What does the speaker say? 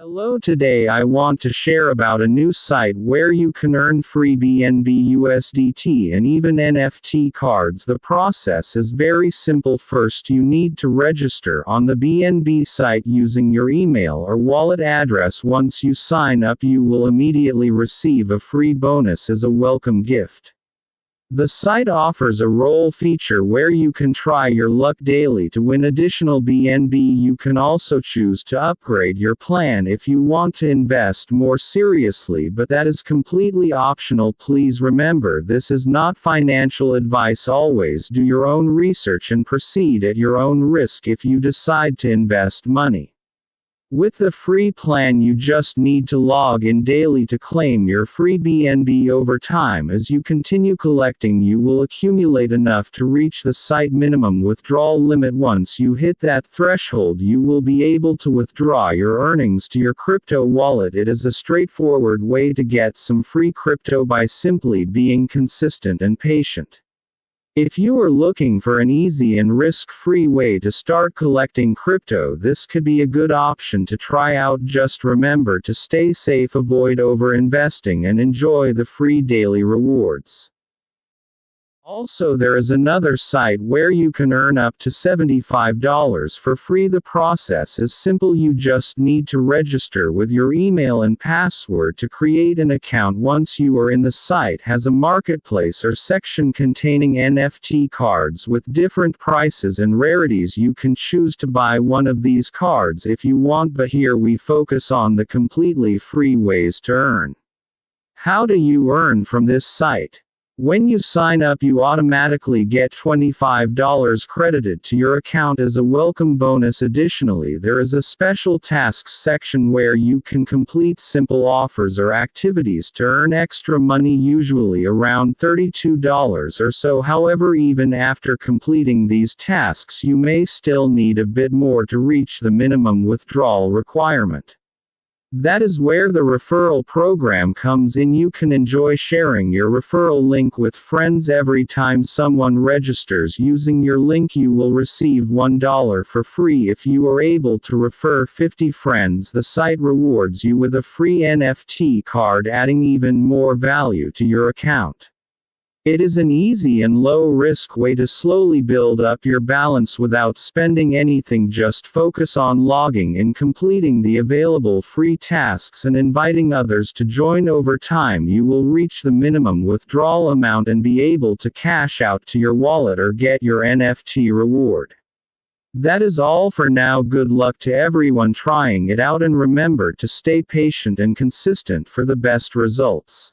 Hello, today I want to share about a new site where you can earn free BNB USDT and even NFT cards. The process is very simple. First, you need to register on the BNB site using your email or wallet address. Once you sign up, you will immediately receive a free bonus as a welcome gift. The site offers a roll feature where you can try your luck daily to win additional BNB. You can also choose to upgrade your plan if you want to invest more seriously, but that is completely optional. Please remember, this is not financial advice. Always do your own research and proceed at your own risk if you decide to invest money. With the free plan, you just need to log in daily to claim your free BNB. Over time, as you continue collecting, you will accumulate enough to reach the site minimum withdrawal limit. Once you hit that threshold, you will be able to withdraw your earnings to your crypto wallet. It is a straightforward way to get some free crypto by simply being consistent and patient. If you are looking for an easy and risk-free way to start collecting crypto, this could be a good option to try out. Just remember to stay safe, avoid over-investing, and enjoy the free daily rewards. Also, there is another site where you can earn up to $75 for free. The process is simple. You just need to register with your email and password to create an account. Once you are in, the site has a marketplace or section containing NFT cards with different prices and rarities. You can choose to buy one of these cards if you want, but here we focus on the completely free ways to earn. How do you earn from this site? When you sign up, you automatically get $25 credited to your account as a welcome bonus. Additionally, there is a special tasks section where you can complete simple offers or activities to earn extra money, usually around $32 or so. However, even after completing these tasks, you may still need a bit more to reach the minimum withdrawal requirement. That is where the referral program comes in. You can enjoy sharing your referral link with friends. Every time someone registers using your link, you will receive $1 for free. If you are able to refer 50 friends, the site rewards you with a free NFT card, adding even more value to your account. It is an easy and low-risk way to slowly build up your balance without spending anything. Just focus on logging in, completing the available free tasks, and inviting others to join. Over time, you will reach the minimum withdrawal amount and be able to cash out to your wallet or get your NFT reward. That is all for now. Good luck to everyone trying it out, and remember to stay patient and consistent for the best results.